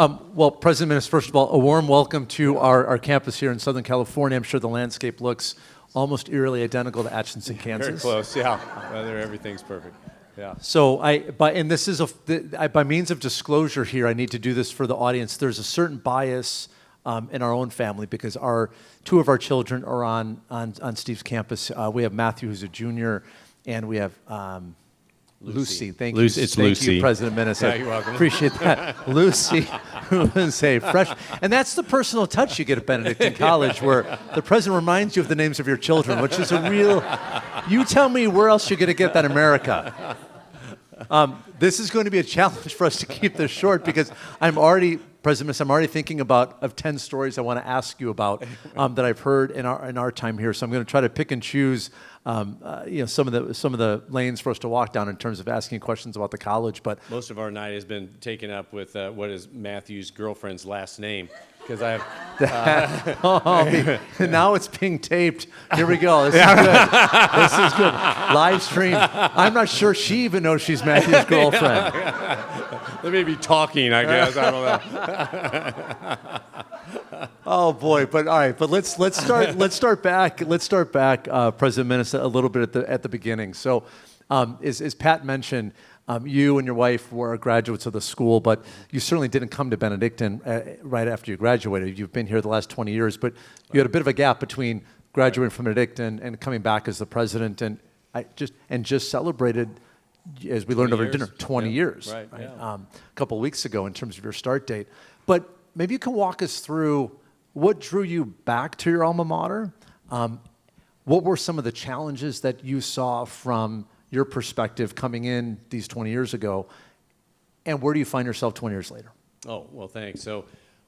Well, President Minister, first of all, a warm welcome to our campus here in Southern California. I'm sure the landscape looks almost eerily identical to Atchison, Kansas. Very close, yeah. Weather, everything's perfect. Yeah. So by means of disclosure here, I need to do this for the audience. There's a certain bias in our own family because two of our children are on Steve's campus. We have Matthew, who's a junior, and we have Lucy. Thank you. It's Thank Lucy. you, President Menace. Yeah, you're welcome. Appreciate that. Lucy, who is a freshman. And that's the personal touch you get at Benedictine College, where the president reminds you of the names of your children, which is a real, you tell me where else you're going to get that in America. This is going to be a challenge for us to keep this short because President Menace, I'm already thinking of 10 stories I want to ask you about that I've heard in our time here. So I'm going to try to pick and choose some of the lanes for us to walk down in terms of asking questions about the college. But most of our night has been taken up with what is Matthew's girlfriend's last name, because I have. Now it's being taped. Here we go. This is good. This is good. Live stream. I'm not sure she even knows she's Matthew's girlfriend. They may be talking, I guess. I don't know. Oh boy! But all right. But let's start back. President Menace, a little bit at the beginning. So, as Pat mentioned, you and your wife were graduates of the school, but you certainly didn't come to Benedictine right after you graduated. You've been here the last 20 years, but you had a bit of a gap between graduating from Benedictine and coming back as the president, and just celebrated, as we learned over dinner, 20 years. Right. Yeah. A couple of weeks ago in terms of your start date. But maybe you can walk us through what drew you back to your alma mater. What were some of the challenges that you saw from your perspective coming in these 20 years ago, and where do you find yourself 20 years later? Oh, well, thanks. So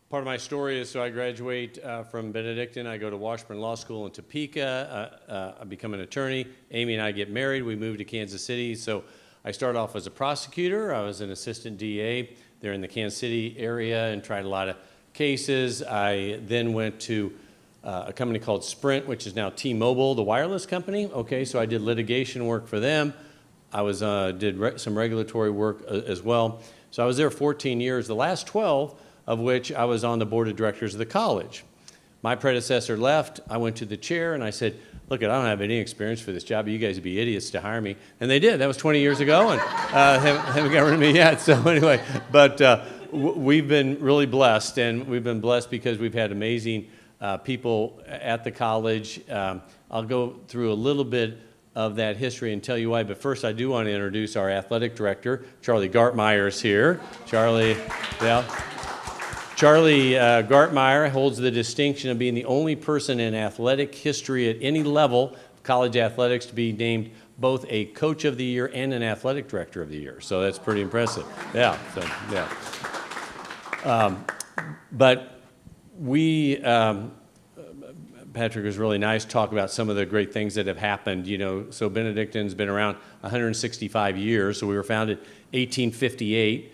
part of my story is, I graduate from Benedictine. I go to Washburn Law School in Topeka. I become an attorney. Amy and I get married. We move to Kansas City. So I started off as a prosecutor. I was an assistant DA there in the Kansas City area and tried a lot of cases. I then went to a company called Sprint, which is now T-Mobile, the wireless company. Okay, so I did litigation work for them. I did some regulatory work as well. So I was there 14 years, the last 12 of which I was on the board of directors of the college. My predecessor left. I went to the chair and I said, look, I don't have any experience for this job. You guys would be idiots to hire me. And they did. That was 20 years ago, and haven't got rid of me yet. So anyway, but we've been really blessed, and we've been blessed because we've had amazing people at the college. I'll go through a little bit of that history and tell you why, but first I do want to introduce our athletic director, Charlie Gartmeyer is here. Charlie Gartmeyer holds the distinction of being the only person in athletic history at any level of college athletics to be named both a coach of the year and an athletic director of the year. So that's pretty impressive. Yeah. But we, Patrick was really nice to talk about some of the great things that have happened. So Benedictine's been around 165 years. So we were founded 1858.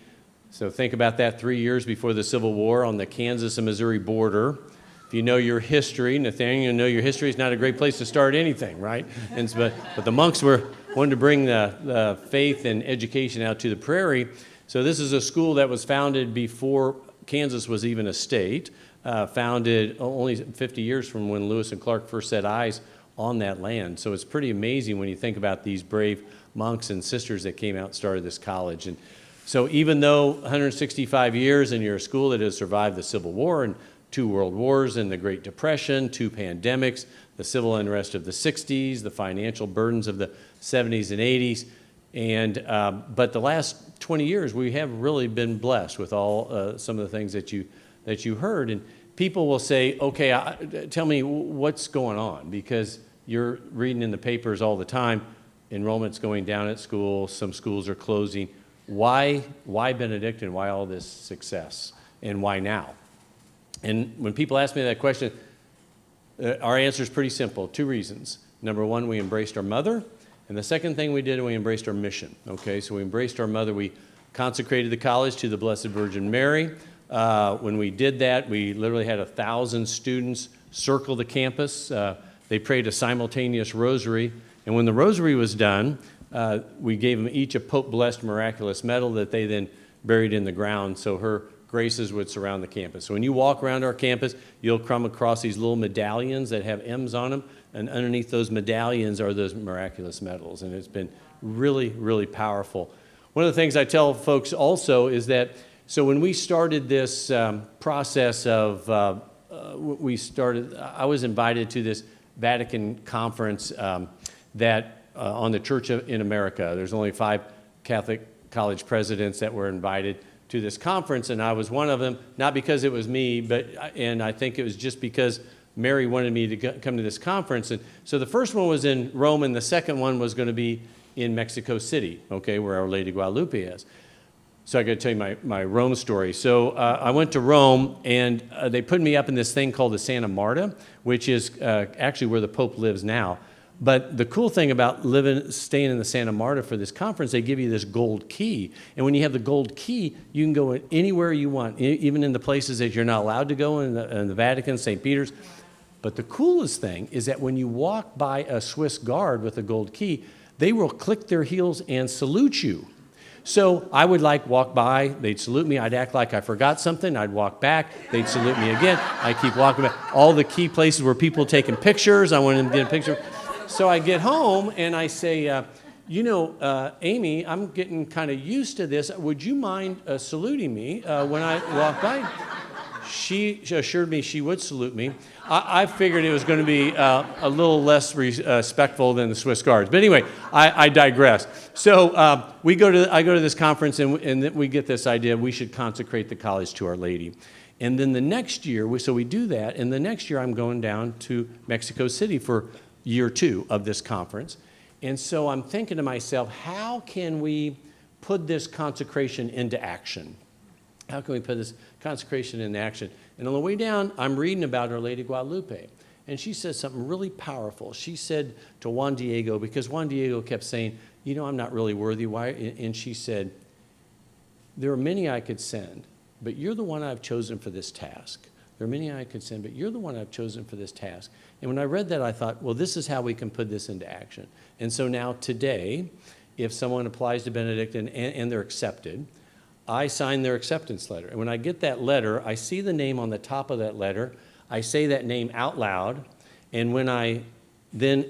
So think about that, 3 years before the Civil War on the Kansas and Missouri border. If you know your history, Nathaniel, you know your history is not a great place to start anything, right? But the monks wanted to bring the faith and education out to the prairie. So this is a school that was founded before Kansas was even a state, founded only 50 years from when Lewis and Clark first set eyes on that land. So it's pretty amazing when you think about these brave monks and sisters that came out and started this college. And so even though 165 years and you're a school that has survived the Civil War and 2 world wars and the Great Depression, 2 pandemics, the civil unrest of the 60s, the financial burdens of the 70s and 80s, but the last 20 years we have really been blessed with all some of the things that you heard. And people will say, okay, tell me what's going on, because you're reading in the papers all the time, enrollment's going down at school, some schools are closing. Why Benedictine? Why all this success? And why now? And when people ask me that question, our answer is pretty simple. 2 reasons. Number one, we embraced our mother. And the second thing we did, we embraced our mission. Okay, so we embraced our mother. We consecrated the college to the Blessed Virgin Mary. When we did that, we literally had 1,000 students circle the campus. They prayed a simultaneous rosary. And when the rosary was done, we gave them each a Pope-blessed miraculous medal that they then buried in the ground. So her graces would surround the campus. So when you walk around our campus, you'll come across these little medallions that have M's on them, and underneath those medallions are those miraculous medals, and it's been really, really powerful. One of the things I tell folks also is that, so when we started this process of, I was invited to this Vatican conference that on the Church in America. There's only 5 Catholic college presidents that were invited to this conference, and I was one of them, not because it was me, and I think it was just because Mary wanted me to come to this conference. And so the first one was in Rome, and the second one was going to be in Mexico City, okay, where Our Lady Guadalupe is. So I got to tell you my Rome story. So I went to Rome, and they put me up in this thing called the Santa Marta, which is actually where the Pope lives now. But the cool thing about staying in the Santa Marta for this conference, they give you this gold key. And when you have the gold key, you can go anywhere you want, even in the places that you're not allowed to go, in the Vatican, St. Peter's. But the coolest thing is that when you walk by a Swiss guard with a gold key, they will click their heels and salute you. So I would walk by, they'd salute me, I'd act like I forgot something, I'd walk back, they'd salute me again, I keep walking back. All the key places where people taking pictures, I wanted them to get a picture. So I get home and I say, Amy, I'm getting kind of used to this. Would you mind saluting me when I walk by? She assured me she would salute me. I figured it was going to be a little less respectful than the Swiss guards. But anyway, I digress. So I go to this conference, and we get this idea we should consecrate the college to Our Lady. And then the next year, we do that, and the next year I'm going down to Mexico City for year 2 of this conference. And so I'm thinking to myself, how can we put this consecration into action? How can we put this consecration into action? And on the way down, I'm reading about Our Lady Guadalupe. And she says something really powerful. She said to Juan Diego, because Juan Diego kept saying, I'm not really worthy. Why? And she said, there are many I could send, but you're the one I've chosen for this task. There are many I could send, but you're the one I've chosen for this task. And when I read that, I thought, well, this is how we can put this into action. And so now today, if someone applies to Benedictine and they're accepted, I sign their acceptance letter. And when I get that letter, I see the name on the top of that letter. I say that name out loud. And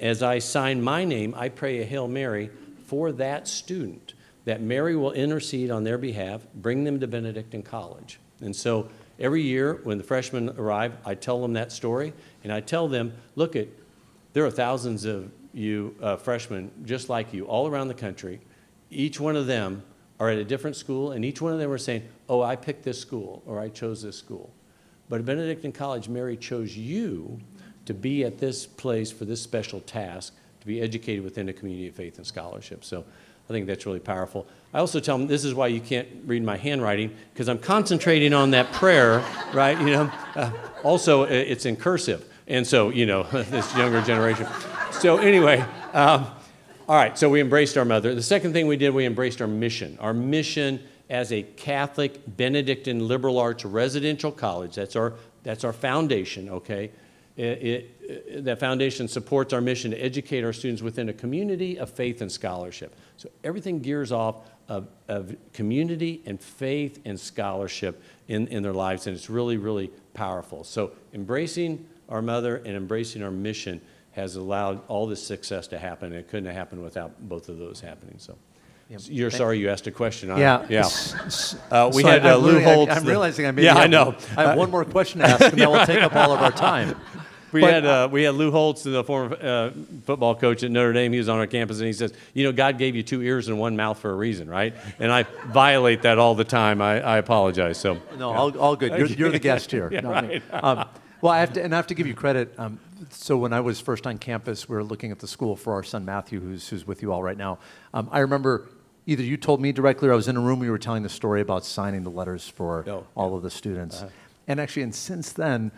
as I sign my name, I pray a Hail Mary for that student, that Mary will intercede on their behalf, bring them to Benedictine College. And so every year when the freshmen arrive, I tell them that story, and I tell them, look, there are thousands of you freshmen just like you all around the country. Each one of them are at a different school, and each one of them are saying, oh, I picked this school, or I chose this school. But at Benedictine College, Mary chose you to be at this place for this special task, to be educated within a community of faith and scholarship. So I think that's really powerful. I also tell them this is why you can't read my handwriting, because I'm concentrating on that prayer, right? Also, it's in cursive. And so, this younger generation. So anyway, all right, so we embraced our mother. The second thing we did, we embraced our mission. Our mission as a Catholic Benedictine liberal arts residential college. That's our foundation, okay? That foundation supports our mission to educate our students within a community of faith and scholarship. So everything gears off of community and faith and scholarship in their lives, and it's really, really powerful. So embracing our mother and embracing our mission has allowed all this success to happen, and it couldn't have happened without both of those happening. So you're sorry you asked a question. We had Lou Holtz. I'm realizing I I know. I have one more question to ask, and that will take up all of our time. We had Lou Holtz, the former football coach at Notre Dame. He was on our campus, and he says, God gave you 2 ears and 1 mouth for a reason, right? And I violate that all the time. I apologize. So no, all good. You're the guest here. Yeah, right. Well, I have to give you credit. So when I was first on campus, we were looking at the school for our son Matthew, who's with you all right now. I remember either you told me directly, or I was in a room. We were telling the story about signing the letters for all of the students, and actually, and since then,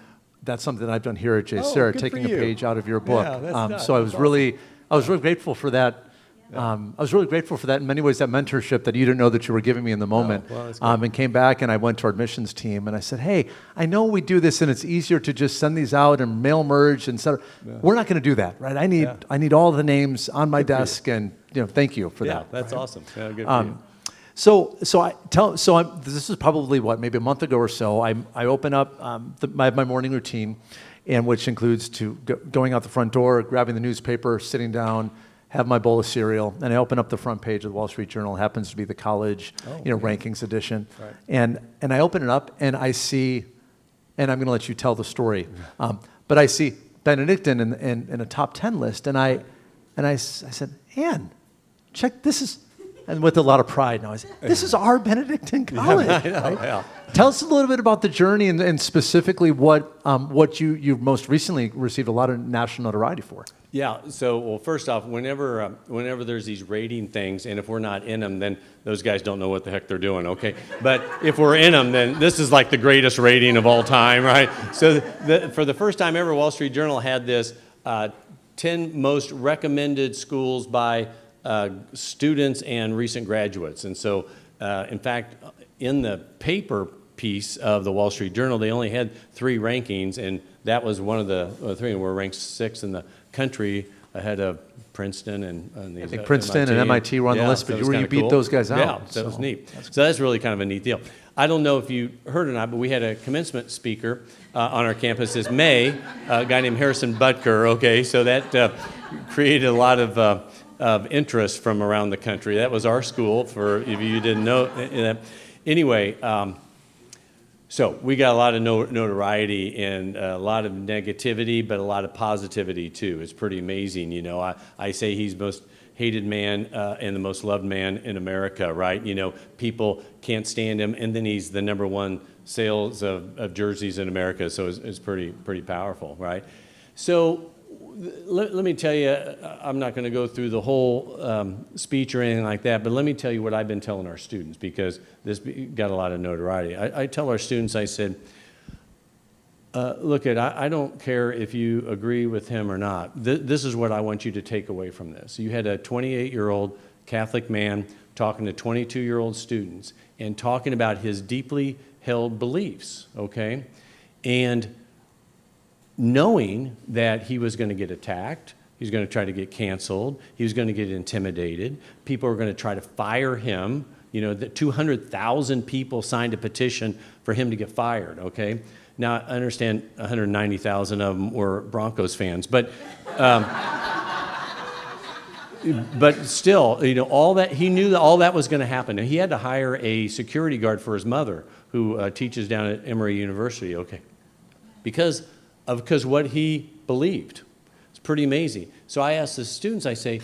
that's something that I've done here at JSerra, taking a page out of your book. So I was really grateful for that. I was really grateful for that in many ways, that mentorship that you didn't know that you were giving me in the moment. And came back and I went to our admissions team and I said, hey, I know we do this and it's easier to just send these out and mail merge and set. We're not going to do that, right? I need all the names on my desk, and thank you for that. That's awesome. Good for you. This is probably maybe a month ago or so. I open up my morning routine, and which includes going out the front door, grabbing the newspaper, sitting down, have my bowl of cereal, and I open up the front page of the Wall Street Journal. It happens to be the college, rankings edition, Right. and I open it up and I see, and I'm going to let you tell the story, but I see Benedictine in a top 10 list, and I said, Ann, check this is. And with a lot of pride now, I said, this is our Benedictine college. I know, right? yeah. Tell us a little bit about the journey and specifically what you most recently received a lot of national notoriety for. Yeah. So, well, first off, whenever there's these rating things, and if we're not in them, then those guys don't know what the heck they're doing. Okay. But if we're in them, then this is like the greatest rating of all time, right? So, for the first time ever, Wall Street Journal had this 10 most recommended schools by students and recent graduates. And so, in fact, in the paper piece of the Wall Street Journal, they only had 3 rankings, and that was one of the 3, and we're ranked 6th in the country ahead of Princeton and I think Princeton and MIT were on the list, but you beat those guys out. Yeah, that was neat. So that's really kind of a neat deal. I don't know if you heard or not, but we had a commencement speaker on our campus this May, a guy named Harrison Butker, okay, so that created a lot of interest from around the country. That was our school, for if you didn't know. Anyway, so we got a lot of notoriety and a lot of negativity, but a lot of positivity too. It's pretty amazing, you know. I say he's most hated man and the most loved man in America, right? You know, people can't stand him, and then he's the #1 sales of jerseys in America, so it's pretty powerful, right? So let me tell you, I'm not going to go through the whole speech or anything like that, but let me tell you what I've been telling our students, because this got a lot of notoriety. I tell our students, I said, look, I don't care if you agree with him or not. This is what I want you to take away from this. You had a 28-year-old Catholic man talking to 22-year-old students and talking about his deeply held beliefs, okay? And knowing that he was going to get attacked, he was going to try to get canceled, he was going to get intimidated, people were going to try to fire him. You know, that 200,000 people signed a petition for him to get fired, okay? Now, I understand 190,000 of them were Broncos fans, but still, you know, all that, he knew that all that was going to happen. And he had to hire a security guard for his mother, who teaches down at Emory University, okay? Because what he believed. It's pretty amazing. So I asked the students, I say,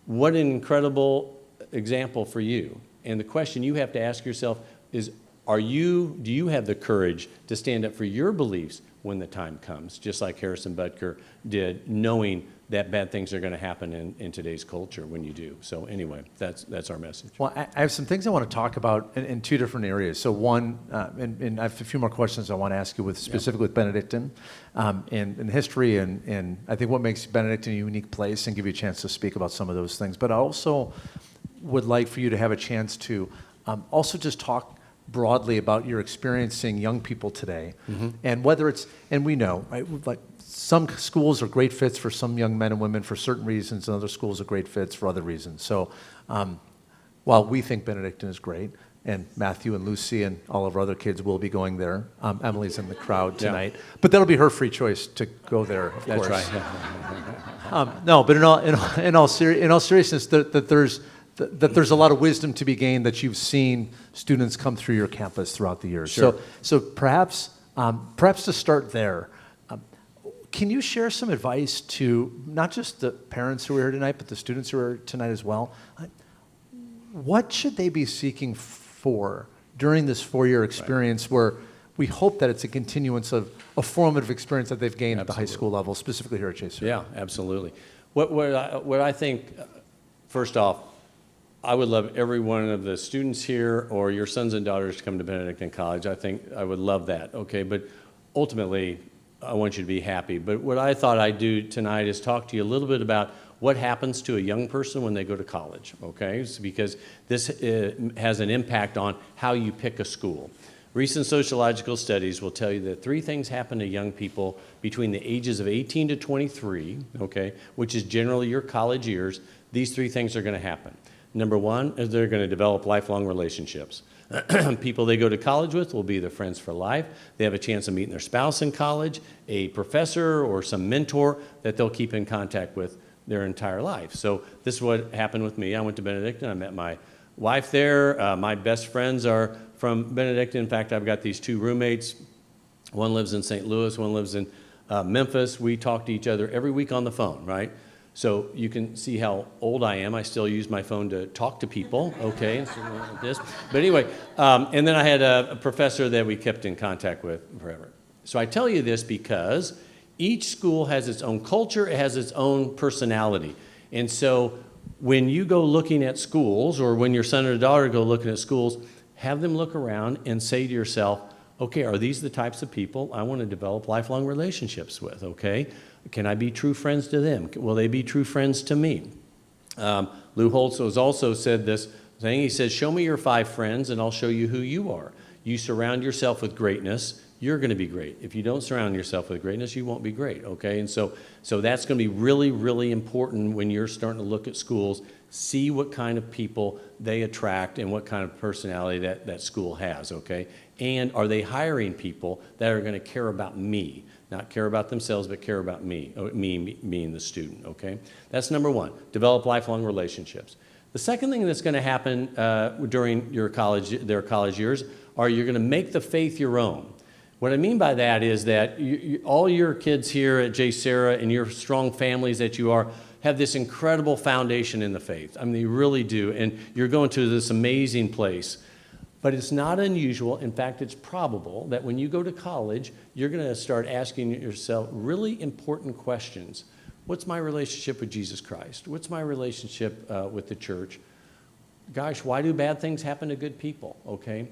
what an incredible example for you. And the question you have to ask yourself is, do you have the courage to stand up for your beliefs when the time comes, just like Harrison Butker did, knowing that bad things are going to happen in today's culture when you do. So anyway, that's our message. Well, I have some things I want to talk about in 2 different areas. So one, and I have a few more questions I want to ask you specifically with Benedictine and history and I think what makes Benedictine a unique place, and give you a chance to speak about some of those things. But I also would like for you to have a chance to also just talk broadly about your experiencing young people today, and whether it's, and we know, right, like some schools are great fits for some young men and women for certain reasons, and other schools are great fits for other reasons. So while we think Benedictine is great, and Matthew and Lucy and all of our other kids will be going there, Emily's in the crowd tonight, but that'll be her free choice to go there, of course. That's right. No, but in all seriousness, that there's a lot of wisdom to be gained that you've seen students come through your campus throughout the years. Sure. So perhaps to start there, can you share some advice to not just the parents who are here tonight, but the students who are here tonight as well? What should they be seeking for during this 4-year experience, where we hope that it's a continuance of a formative experience that they've gained at the high school level, specifically here at JSerra? Yeah, absolutely. What I think, first off, I would love every one of the students here or your sons and daughters to come to Benedictine College. I think I would love that, okay? But ultimately, I want you to be happy. But what I thought I'd do tonight is talk to you a little bit about what happens to a young person when they go to college, okay? It's because this has an impact on how you pick a school. Recent sociological studies will tell you that 3 things happen to young people between the ages of 18 to 23, okay, which is generally your college years. These 3 things are going to happen. Number one is they're going to develop lifelong relationships. People they go to college with will be their friends for life. They have a chance of meeting their spouse in college, a professor or some mentor that they'll keep in contact with their entire life. So this is what happened with me. I went to Benedictine. I met my wife there. My best friends are from Benedictine. In fact, I've got these two roommates. One lives in St. Louis, one lives in Memphis. We talk to each other every week on the phone, right? So you can see how old I am. I still use my phone to talk to people, okay, and something like this. But anyway, and then I had a professor that we kept in contact with forever. So I tell you this because each school has its own culture, it has its own personality. And so when you go looking at schools, or when your son or daughter go looking at schools, have them look around and say to yourself, okay, are these the types of people I want to develop lifelong relationships with, okay? Can I be true friends to them? Will they be true friends to me? Lou Holtz has also said this thing. He says, show me your 5 friends and I'll show you who you are. You surround yourself with greatness, you're going to be great. If you don't surround yourself with greatness, you won't be great, okay? And so that's going to be really, really important when you're starting to look at schools. See what kind of people they attract and what kind of personality that school has, okay? And are they hiring people that are going to care about me? Not care about themselves, but care about me being the student, okay? That's number one, develop lifelong relationships. The second thing that's going to happen during their college years are you're going to make the faith your own. What I mean by that is that all your kids here at JSerra and your strong families that you are have this incredible foundation in the faith. I mean, they really do, and you're going to this amazing place. But it's not unusual, in fact, it's probable that when you go to college, you're going to start asking yourself really important questions. What's my relationship with Jesus Christ? What's my relationship with the church? Gosh, why do bad things happen to good people, okay?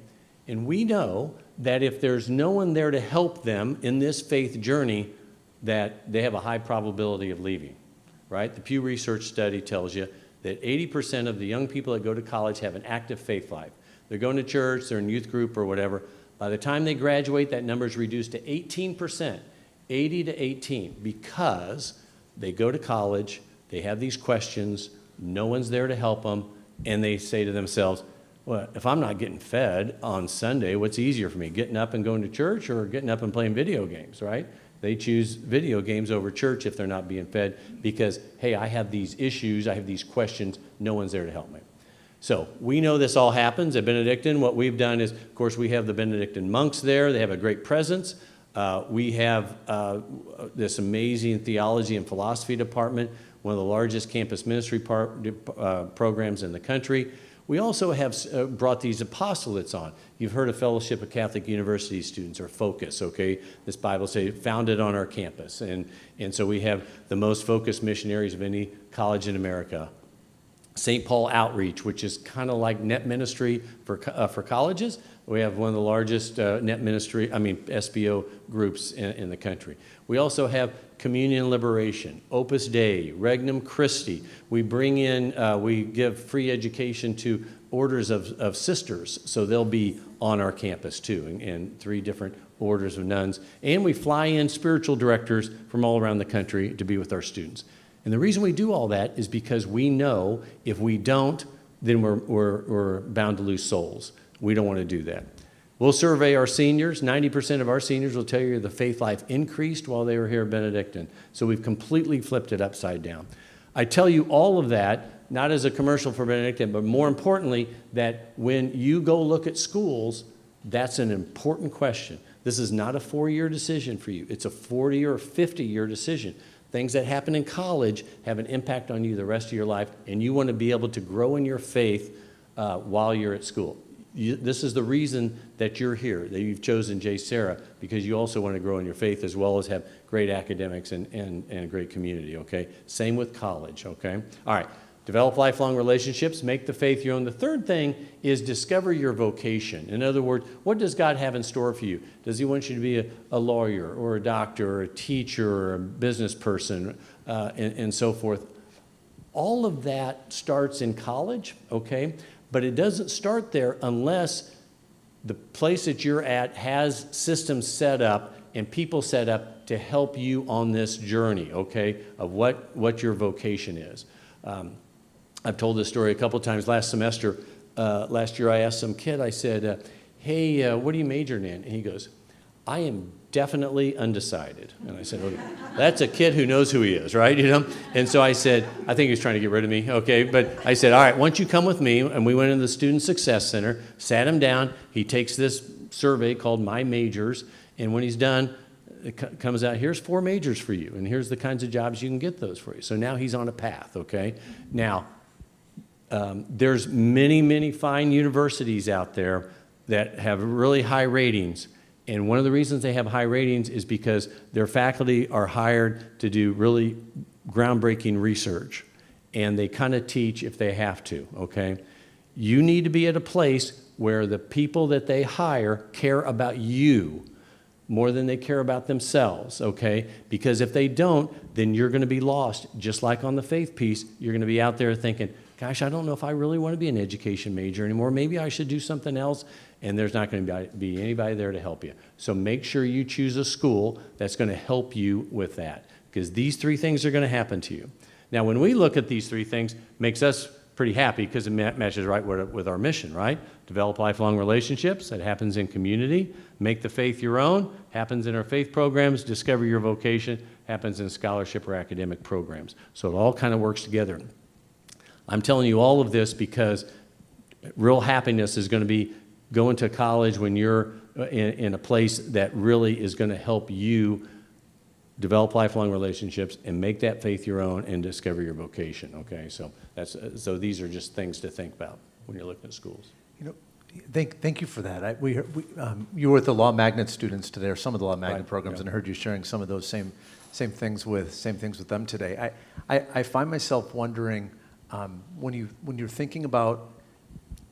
And we know that if there's no one there to help them in this faith journey, that they have a high probability of leaving, right? The Pew Research study tells you that 80% of the young people that go to college have an active faith life. They're going to church, they're in youth group or whatever. By the time they graduate, that number is reduced to 18%, 80 to 18, because they go to college, they have these questions, no one's there to help them, and they say to themselves, well, if I'm not getting fed on Sunday, what's easier for me, getting up and going to church or getting up and playing video games, right? They choose video games over church if they're not being fed because, hey, I have these issues, I have these questions, no one's there to help me. So we know this all happens at Benedictine. What we've done is, of course, we have the Benedictine monks there. They have a great presence. We have this amazing theology and philosophy department, one of the largest campus ministry programs in the country. We also have brought these apostolates on. You've heard of Fellowship of Catholic University Students, or FOCUS, okay? This Bible says founded on our campus. And so we have the most focused missionaries of any college in America. St. Paul Outreach, which is kind of like net ministry for colleges. We have one of the largest SBO groups in the country. We also have Communion Liberation, Opus Dei, Regnum Christi. We bring in, we give free education to orders of sisters, so they'll be on our campus too, and 3 different orders of nuns. And we fly in spiritual directors from all around the country to be with our students. And the reason we do all that is because we know if we don't, then we're bound to lose souls. We don't want to do that. We'll survey our seniors. 90% of our seniors will tell you the faith life increased while they were here at Benedictine. So we've completely flipped it upside down. I tell you all of that, not as a commercial for Benedictine, but more importantly, that when you go look at schools, that's an important question. This is not a 4-year decision for you. It's a 40 or 50-year decision. Things that happen in college have an impact on you the rest of your life, and you want to be able to grow in your faith while you're at school. This is the reason that you're here, that you've chosen JSerra, because you also want to grow in your faith as well as have great academics and a great community, okay? Same with college, okay? All right, develop lifelong relationships, make the faith your own. The third thing is discover your vocation. In other words, what does God have in store for you? Does he want you to be a lawyer or a doctor or a teacher or a business person and so forth? All of that starts in college, okay? But it doesn't start there unless the place that you're at has systems set up and people set up to help you on this journey, okay, of what your vocation is. I've told this story a couple times. Last year I asked some kid, I said, hey, what are you majoring in? And he goes, I am definitely undecided. And I said, okay, that's a kid who knows who he is, right? And so I said, I think he was trying to get rid of me, okay? But I said, all right, why don't you come with me? And we went into the Student Success Center, sat him down. He takes this survey called My Majors, and when he's done, it comes out, here's 4 majors for you, and here's the kinds of jobs you can get those for you. So now he's on a path, okay? Now, there's many, many fine universities out there that have really high ratings. And one of the reasons they have high ratings is because their faculty are hired to do really groundbreaking research. And they kind of teach if they have to, okay? You need to be at a place where the people that they hire care about you more than they care about themselves, okay? Because if they don't, then you're going to be lost. Just like on the faith piece, you're going to be out there thinking, gosh, I don't know if I really want to be an education major anymore. Maybe I should do something else, and there's not going to be anybody there to help you. So make sure you choose a school that's going to help you with that, because these 3 things are going to happen to you. Now, when we look at these 3 things, makes us pretty happy because it matches right with our mission, right? Develop lifelong relationships, that happens in community. Make the faith your own, happens in our faith programs. Discover your vocation, happens in scholarship or academic programs. So it all kind of works together. I'm telling you all of this because real happiness is going to be going to college when you're in a place that really is going to help you develop lifelong relationships and make that faith your own and discover your vocation, okay? So these are just things to think about when you're looking at schools. Thank you for that. You were with the Law Magnet students today, or some of the Law Magnet programs, and I heard you sharing some of those same things with them today. I find myself wondering, when you're thinking about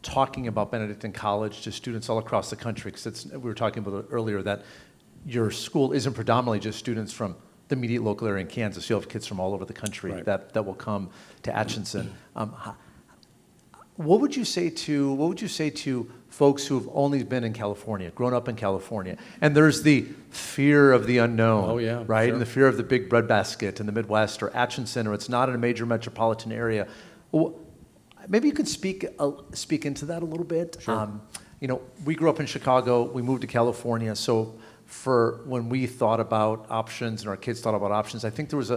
talking about Benedictine College to students all across the country, because we were talking about it earlier that your school isn't predominantly just students from the immediate local area in Kansas. You have kids from all over the country, right, that will come to Atchison. What would you say to folks who've only been in California, grown up in California, and there's the fear of the unknown, right, sure, and the fear of the big breadbasket in the Midwest or Atchison, or it's not in a major metropolitan area? Well, maybe you could speak into that a little bit. Sure. We grew up in Chicago. We moved to California, so for when we thought about options and our kids thought about options, I think there was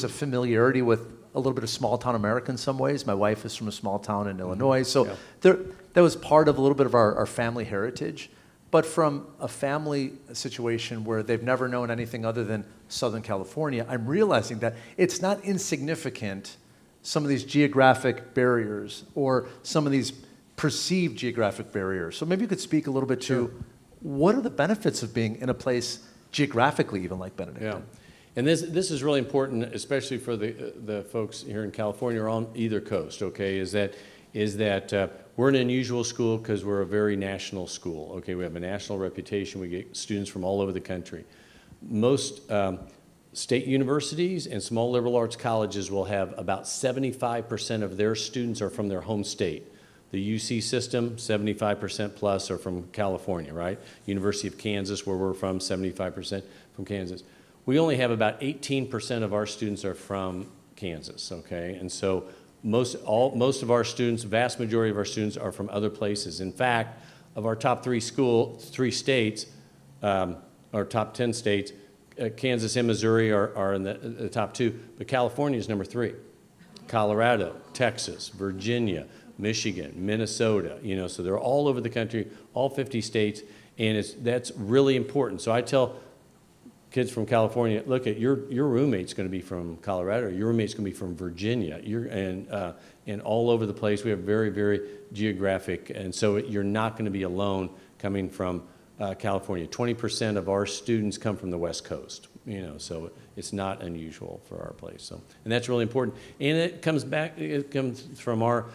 a familiarity with a little bit of small town America in some ways. My wife is from a small town in Illinois, so that was part of a little bit of our family heritage. But from a family situation where they've never known anything other than Southern California, I'm realizing that it's not insignificant, some of these geographic barriers or some of these perceived geographic barriers. So maybe you could speak a little bit to what are the benefits of being in a place geographically even like Benedictine? Yeah. And this is really important, especially for the folks here in California or on either coast, okay, is that we're an unusual school because we're a very national school, okay? We have a national reputation. We get students from all over the country. Most state universities and small liberal arts colleges will have about 75% of their students are from their home state. The UC system, 75% plus are from California, right? University of Kansas, where we're from, 75% from Kansas. We only have about 18% of our students are from Kansas, okay? And so most of our students, vast majority of our students are from other places. In fact, of our top 3 states, our top 10 states, Kansas and Missouri are in the top 2, but California is number 3. Colorado, Texas, Virginia, Michigan, Minnesota, so they're all over the country, all 50 states, and that's really important. So I tell kids from California, look, your roommate's going to be from Colorado, your roommate's going to be from Virginia, and all over the place. We have very, very geographic, and so you're not going to be alone coming from California. 20% of our students come from the West Coast, so it's not unusual for our place. So, and that's really important. And it comes from our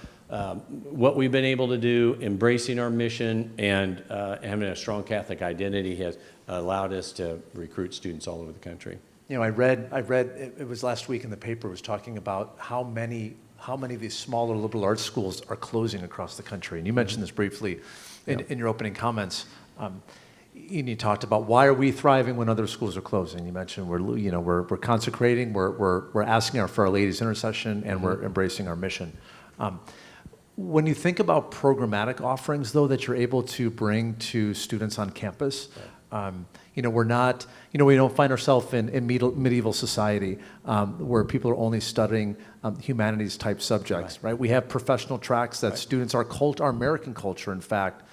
what we've been able to do, embracing our mission, and having a strong Catholic identity has allowed us to recruit students all over the country. I read it was last week in the paper, it was talking about how many of these smaller liberal arts schools are closing across the country. And you mentioned this briefly in your opening comments. And you talked about why are we thriving when other schools are closing. You mentioned we're consecrating, we're asking for Our Lady's intercession, and we're embracing our mission. When you think about programmatic offerings, though, that you're able to bring to students on campus, we're not, we don't find ourselves in medieval society where people are only studying humanities type subjects, right? We have professional tracks that students, our American culture, in fact,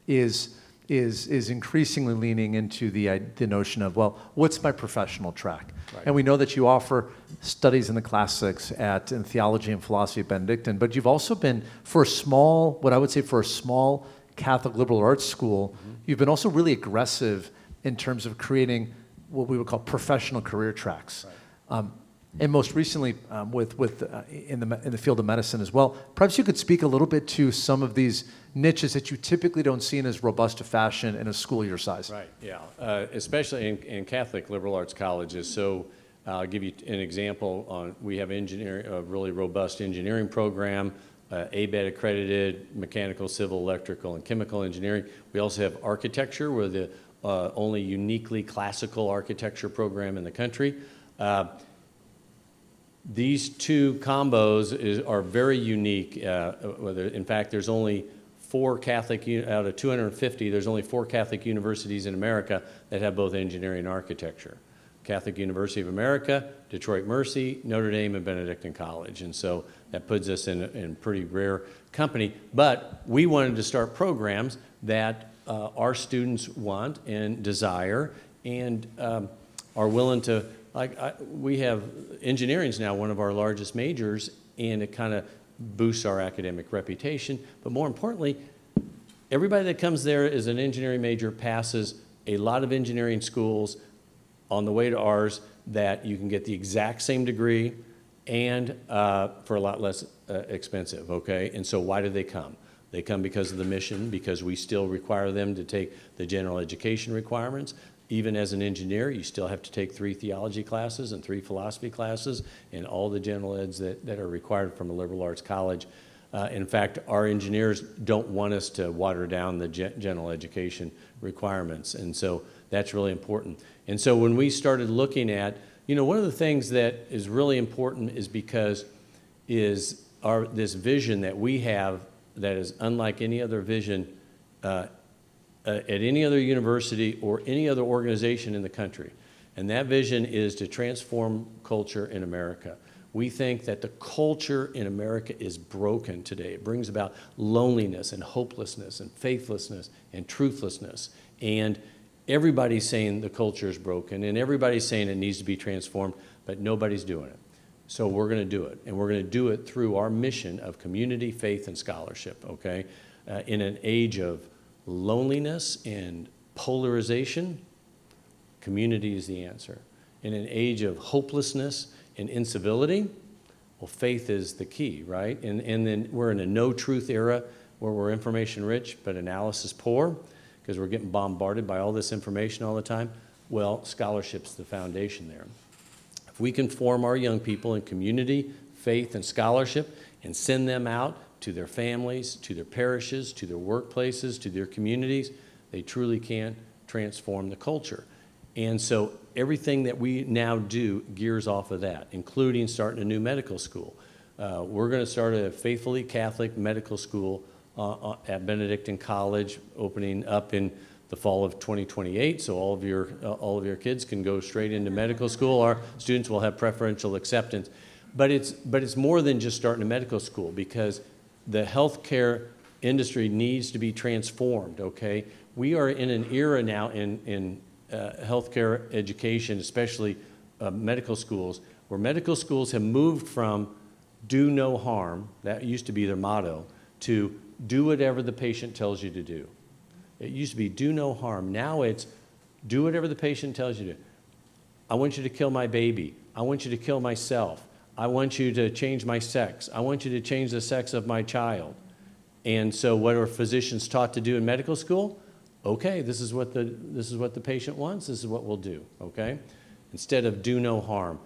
is increasingly leaning into the notion of, well, what's my professional track? Right. And we know that you offer studies in the classics in theology and philosophy at Benedictine, but you've also been, for a small Catholic liberal arts school, you've been also really aggressive in terms of creating what we would call professional career tracks. Right. And most recently, in the field of medicine as well. Perhaps you could speak a little bit to some of these niches that you typically don't see in as robust a fashion in a school your size. Right. Yeah. Especially in Catholic liberal arts colleges. So I'll give you an example. We have a really robust engineering program, ABET accredited, mechanical, civil, electrical, and chemical engineering. We also have architecture. We're the only uniquely classical architecture program in the country. These two combos are very unique. In fact, there's only 4 Catholic, out of 250, there's only 4 Catholic universities in America that have both engineering and architecture. Catholic University of America, Detroit Mercy, Notre Dame, and Benedictine College. And so that puts us in pretty rare company. But we wanted to start programs that our students want and desire and are willing to, we have engineering is now one of our largest majors, and it kind of boosts our academic reputation. But more importantly, everybody that comes there as an engineering major passes a lot of engineering schools on the way to ours that you can get the exact same degree and for a lot less expensive, okay? And so why do they come? They come because of the mission, because we still require them to take the general education requirements. Even as an engineer, you still have to take 3 theology classes and 3 philosophy classes and all the general eds that are required from a liberal arts college. In fact, our engineers don't want us to water down the general education requirements, and so that's really important. And so when we started looking at, one of the things that is really important is because this vision that we have that is unlike any other vision at any other university or any other organization in the country. And that vision is to transform culture in America. We think that the culture in America is broken today. It brings about loneliness and hopelessness and faithlessness and truthlessness. And everybody's saying the culture is broken, and everybody's saying it needs to be transformed, but nobody's doing it. So we're going to do it, and we're going to do it through our mission of community, faith, and scholarship, okay? In an age of loneliness and polarization, community is the answer. In an age of hopelessness and incivility, well, faith is the key, right? And then we're in a no-truth era where we're information rich but analysis poor because we're getting bombarded by all this information all the time. Well, scholarship's the foundation there. If we can form our young people in community, faith, and scholarship and send them out to their families, to their parishes, to their workplaces, to their communities, they truly can transform the culture. And so everything that we now do gears off of that, including starting a new medical school. We're going to start a faithfully Catholic medical school at Benedictine College, opening up in the fall of 2028, so all of your kids can go straight into medical school. Our students will have preferential acceptance. But it's more than just starting a medical school, because the healthcare industry needs to be transformed, okay? We are in an era now in healthcare education, especially medical schools, where medical schools have moved from do no harm, that used to be their motto, to do whatever the patient tells you to do. It used to be do no harm. Now it's do whatever the patient tells you to. I want you to kill my baby. I want you to kill myself. I want you to change my sex. I want you to change the sex of my child. And so what are physicians taught to do in medical school? Okay, this is what the patient wants. This is what we'll do, okay? Instead of do no harm.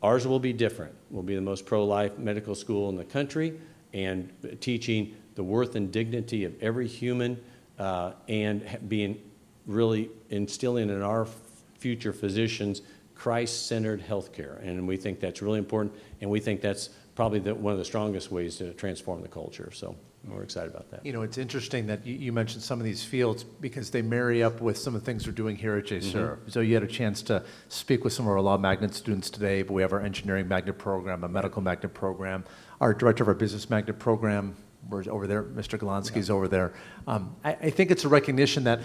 Ours will be different. We'll be the most pro-life medical school in the country, and teaching the worth and dignity of every human, and being really instilling in our future physicians Christ-centered healthcare. And we think that's really important, and we think that's probably one of the strongest ways to transform the culture. So we're excited about that. You know, it's interesting that you mentioned some of these fields because they marry up with some of the things we're doing here at JSerra. So you had a chance to speak with some of our law magnet students today, but we have our engineering magnet program, a medical magnet program. Our director of our business magnet program, we're over there, Mr. Golonsky's over there. I think it's a recognition that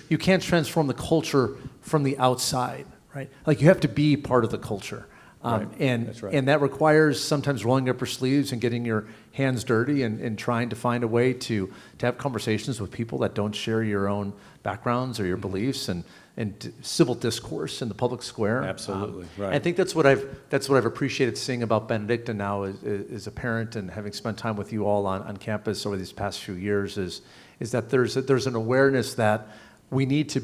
you can't transform the culture from the outside, right? Like you have to be part of the culture. Right. And that requires sometimes rolling up your sleeves and getting your hands dirty and trying to find a way to have conversations with people that don't share your own backgrounds or your beliefs and civil discourse in the public square. Absolutely, right. I think that's what I've appreciated seeing about Benedictine now as a parent and having spent time with you all on campus over these past few years is that there's an awareness that we need to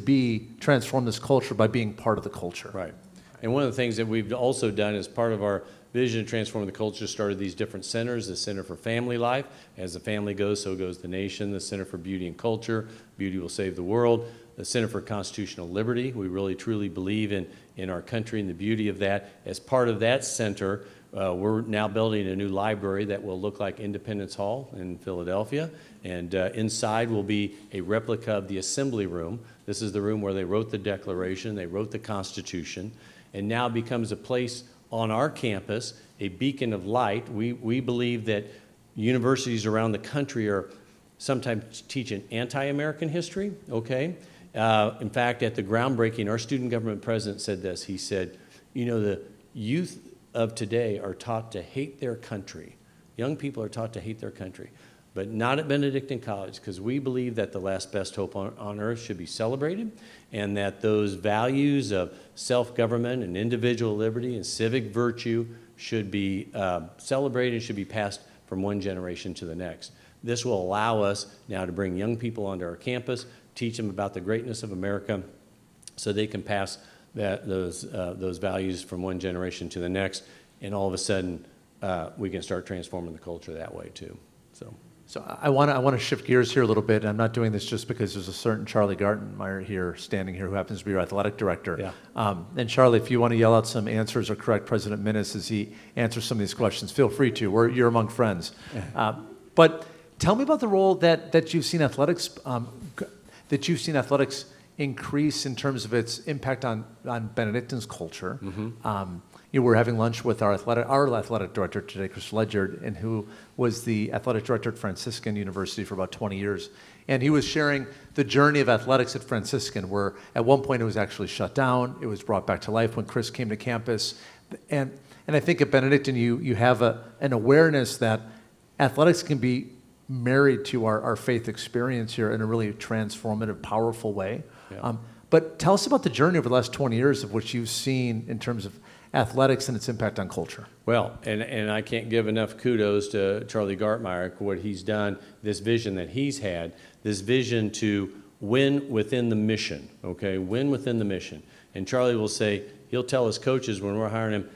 transform this culture by being part of the culture. Right. And one of the things that we've also done as part of our vision to transform the culture, started these different centers: the Center for Family Life. As the family goes, so goes the nation. The Center for Beauty and Culture, Beauty Will Save the World. The Center for Constitutional Liberty. We really truly believe in our country and the beauty of that. As part of that center, we're now building a new library that will look like Independence Hall in Philadelphia. And inside will be a replica of the Assembly Room. This is the room where they wrote the Declaration, they wrote the Constitution, and now becomes a place on our campus, a beacon of light. We believe that universities around the country are sometimes teaching anti-American history, okay? In fact, at the groundbreaking, our student government president said this. He said, you know, the youth of today are taught to hate their country. Young people are taught to hate their country, but not at Benedictine College, because we believe that the last best hope on earth should be celebrated, and that those values of self-government and individual liberty and civic virtue should be celebrated, should be passed from one generation to the next. This will allow us now to bring young people onto our campus, teach them about the greatness of America, so they can pass those values from one generation to the next, and all of a sudden we can start transforming the culture that way too. So I want to shift gears here a little bit. I'm not doing this just because there's a certain Charlie Gartenmeyer here, standing here, who happens to be your athletic director. Yeah. And Charlie, if you want to yell out some answers or correct President Minnis as he answers some of these questions, feel free to. You're among friends. But tell me about the role that you've seen athletics increase in terms of its impact on Benedictine's culture. We're having lunch with our athletic director today, Chris Ledyard, and who was the athletic director at Franciscan University for about 20 years. And he was sharing the journey of athletics at Franciscan, where at one point it was actually shut down. It was brought back to life when Chris came to campus. And I think at Benedictine you have an awareness that athletics can be married to our faith experience here in a really transformative, powerful way. Yeah. But tell us about the journey over the last 20 years of what you've seen in terms of athletics and its impact on culture. Well, and I can't give enough kudos to Charlie Gartenmeyer, what he's done, this vision that he's had, this vision to win within the mission, okay, win within the mission. And Charlie will say, he'll tell his coaches when we're hiring him,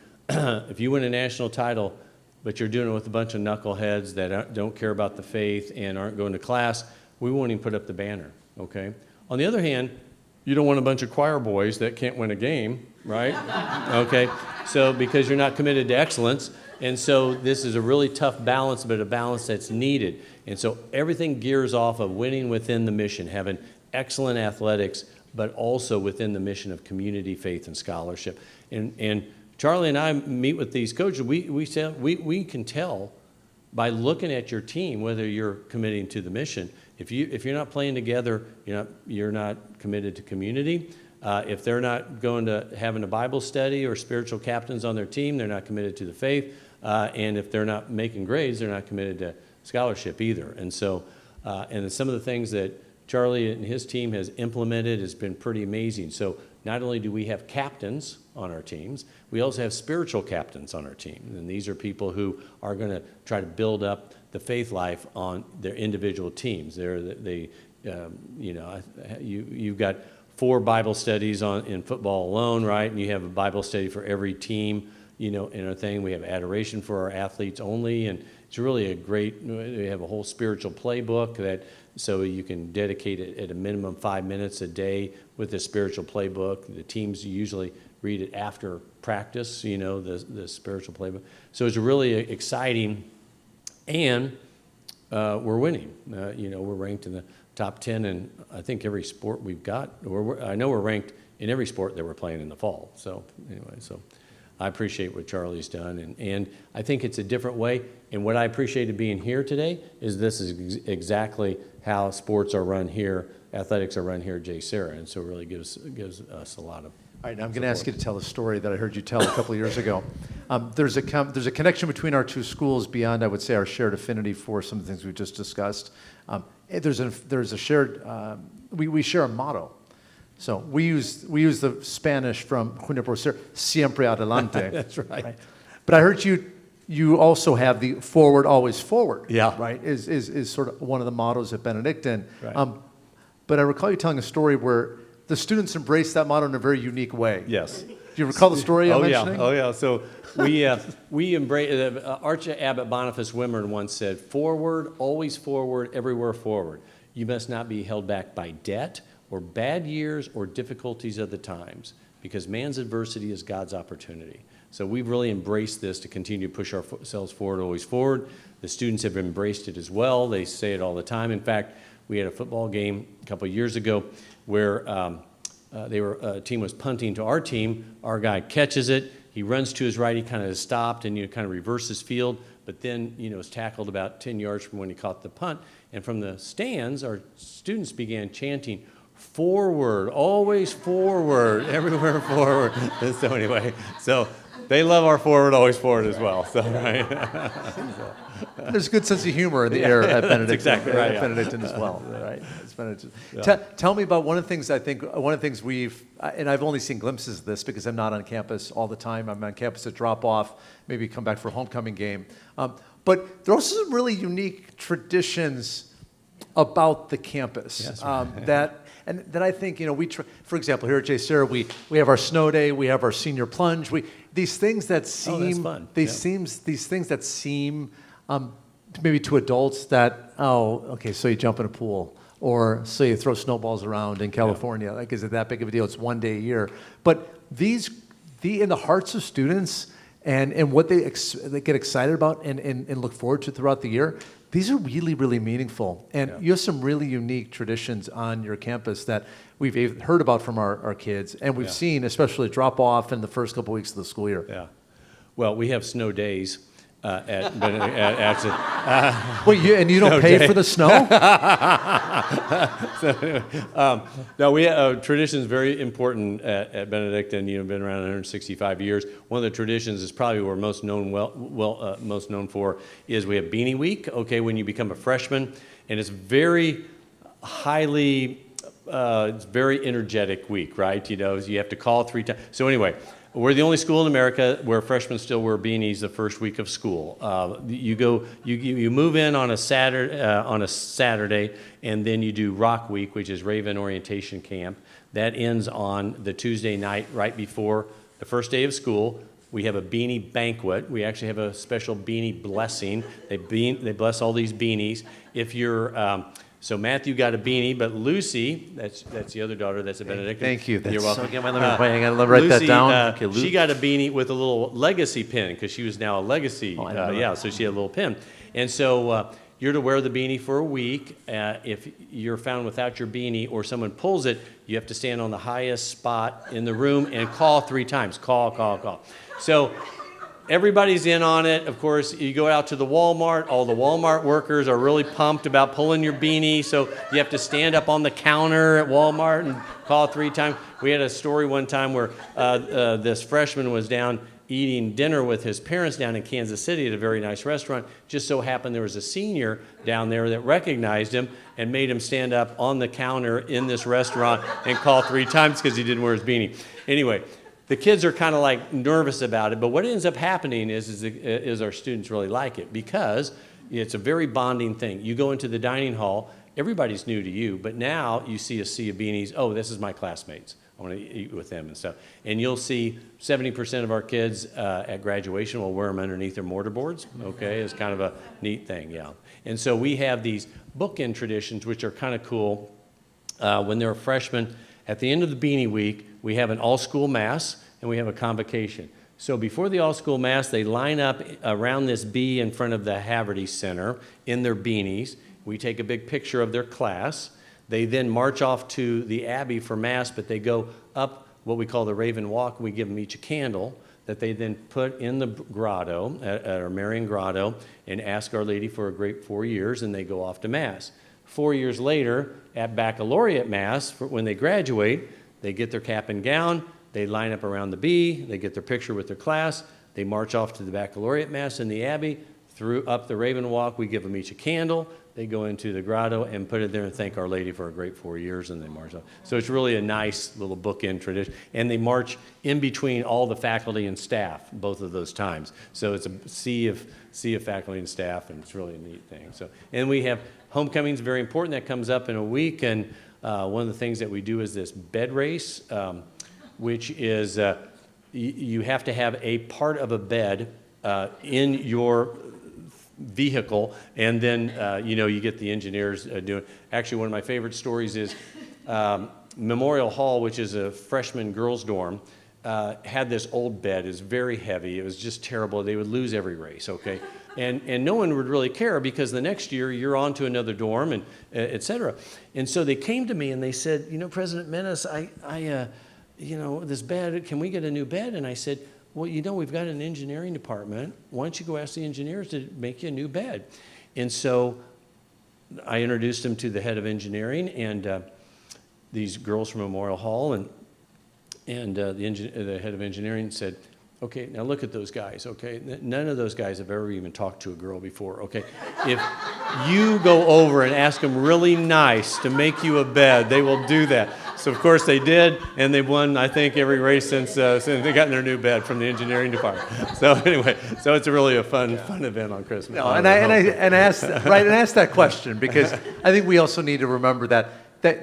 if you win a national title, but you're doing it with a bunch of knuckleheads that don't care about the faith and aren't going to class, we won't even put up the banner, okay? On the other hand, you don't want a bunch of choir boys that can't win a game, right? Okay, so because you're not committed to excellence, and so this is a really tough balance, but a balance that's needed. And so everything gears off of winning within the mission, having excellent athletics, but also within the mission of community, faith, and scholarship. And Charlie and I meet with these coaches. We can tell by looking at your team whether you're committing to the mission. If you're not playing together, you're not committed to community. If they're not going to having a Bible study or spiritual captains on their team, they're not committed to the faith. And if they're not making grades, they're not committed to scholarship either. And so, and some of the things that Charlie and his team has implemented has been pretty amazing. So not only do we have captains on our teams, we also have spiritual captains on our team. And these are people who are going to try to build up the faith life on their individual teams. You've got 4 Bible studies in football alone, right? And you have a Bible study for every team, in our thing. We have adoration for our athletes only, and it's really we have a whole spiritual playbook so you can dedicate it at a minimum 5 minutes a day with the spiritual playbook. The teams usually read it after practice, you know, the spiritual playbook. So it's really exciting, and we're winning. You know, we're ranked in the top 10 in, I think, every sport we've got. I know we're ranked in every sport that we're playing in the fall. So anyway, so I appreciate what Charlie's done, and I think it's a different way. And what I appreciated being here today is this is exactly how sports are run here, athletics are run here at JSerra, and so it really gives us a lot of. All right, now I'm going to ask you to tell a story that I heard you tell a couple of years ago. There's a connection between our two schools beyond, I would say, our shared affinity for some of the things we just discussed. There's a shared, we share a motto. So we use the Spanish from Junio por Ser, siempre adelante. That's right. But I heard you also have the forward, always forward. Yeah. Right, is sort of one of the mottos at Benedictine. Right. But I recall you telling a story where the students embraced that motto in a very unique way. Yes. Do you recall the story I'm mentioning? Oh, yeah. So we embrace, Archbishop Boniface Wimmern once said, forward, always forward, everywhere forward. You must not be held back by debt or bad years or difficulties of the times, because man's adversity is God's opportunity. So we've really embraced this to continue to push ourselves forward, always forward. The students have embraced it as well. They say it all the time. In fact, we had a football game a couple of years ago where a team was punting to our team. Our guy catches it. He runs to his right. He kind of stopped and kind of reverses field, but then is tackled about 10 yards from when he caught the punt. And from the stands, our students began chanting, "Forward, always forward, everywhere forward." And so anyway, so they love our forward, always forward as well. So right. There's a good sense of humor in the air at Benedictine. That's exactly right. At Benedictine as well. Right. It's Benedictine. Yeah. Tell me about one of the things and I've only seen glimpses of this because I'm not on campus all the time. I'm on campus at drop off, maybe come back for a homecoming game. But there are also some really unique traditions about the campus. Yes, that I think, for example, here at JSerra, we have our snow day, we have our senior plunge. These things that seem, these things that seem maybe to adults that, so you jump in a pool, or so you throw snowballs around in California. Like, is it that big of a deal? It's one day a year. But in the hearts of students and what they get excited about and look forward to throughout the year, these are really, really meaningful. And you have some really unique traditions on your campus that we've heard about from our kids, and we've seen, especially drop off in the first couple weeks of the school year. Yeah. Well, we have snow days at Wait, you don't pay for the snow? No, we have traditions very important at Benedictine. Been around 165 years. One of the traditions is probably we're most known most known for is we have Beanie Week. Okay, when you become a freshman, and it's very highly, it's very energetic week, right? You have to call 3 times. So anyway. We're the only school in America where freshmen still wear beanies the first week of school. You move in on a Saturday, and then you do Rock Week, which is Raven Orientation Camp. That ends on the Tuesday night right before the first day of school. We have a beanie banquet. We actually have a special beanie blessing. They bless all these beanies. If you're So Matthew got a beanie, but Lucy, that's the other daughter, that's a Benedictine. Thank you. You're welcome. So I got to write that down. Okay, she got a beanie with a little legacy pin because she was now a legacy. So she had a little pin. And so you're to wear the beanie for a week. If you're found without your beanie or someone pulls it, you have to stand on the highest spot in the room and call 3 times. Call. So everybody's in on it. Of course, you go out to the Walmart. All the Walmart workers are really pumped about pulling your beanie. So you have to stand up on the counter at Walmart and call 3 times. We had a story one time where this freshman was down eating dinner with his parents down in Kansas City at a very nice restaurant. Just so happened there was a senior down there that recognized him and made him stand up on the counter in this restaurant and call 3 times because he didn't wear his beanie. Anyway, the kids are kind of like nervous about it, but what ends up happening is our students really like it because it's a very bonding thing. You go into the dining hall, everybody's new to you, but now you see a sea of beanies. Oh, this is my classmates. I want to eat with them and stuff. And you'll see 70% of our kids at graduation will wear them underneath their mortar boards. Okay, it's kind of a neat thing, yeah. And so we have these bookend traditions, which are kind of cool. When they're a freshman, at the end of the Beanie Week, we have an all-school mass, and we have a convocation. So before the all-school Mass, they line up around this B in front of the Haverty Center in their beanies. We take a big picture of their class. They then march off to the Abbey for Mass, but they go up what we call the Raven Walk. We give them each a candle that they then put in the grotto, at our Marian Grotto, and ask Our Lady for a great 4 years, and they go off to Mass. 4 years later, at Baccalaureate Mass, when they graduate, they get their cap and gown, they line up around the B, they get their picture with their class, they march off to the Baccalaureate Mass in the Abbey, through up the Raven Walk, we give them each a candle, they go into the grotto and put it there and thank Our Lady for a great 4 years, and they march off. So it's really a nice little bookend tradition. And they march in between all the faculty and staff both of those times. So it's a sea of faculty and staff, and it's really a neat thing. So, and we have homecoming is very important. That comes up in a week, and one of the things that we do is this bed race, which is you have to have a part of a bed in your vehicle, and then you get the engineers doing. Actually, one of my favorite stories is Memorial Hall, which is a freshman girls' dorm, had this old bed. It was very heavy. It was just terrible. They would lose every race. Okay, and no one would really care because the next year you're on to another dorm and et cetera. And so they came to me and they said, President Menace, I this bed. Can we get a new bed? And I said, well, we've got an engineering department. Why don't you go ask the engineers to make you a new bed? And so I introduced them to the head of engineering and these girls from Memorial Hall, and the head of engineering said, okay, now look at those guys, okay? None of those guys have ever even talked to a girl before, okay? If you go over and ask them really nice to make you a bed, they will do that. So, of course, they did, and they've won, I think, every race since they got in their new bed from the engineering department. So, anyway, it's really a fun event on Christmas. No, and I asked that question because I think we also need to remember that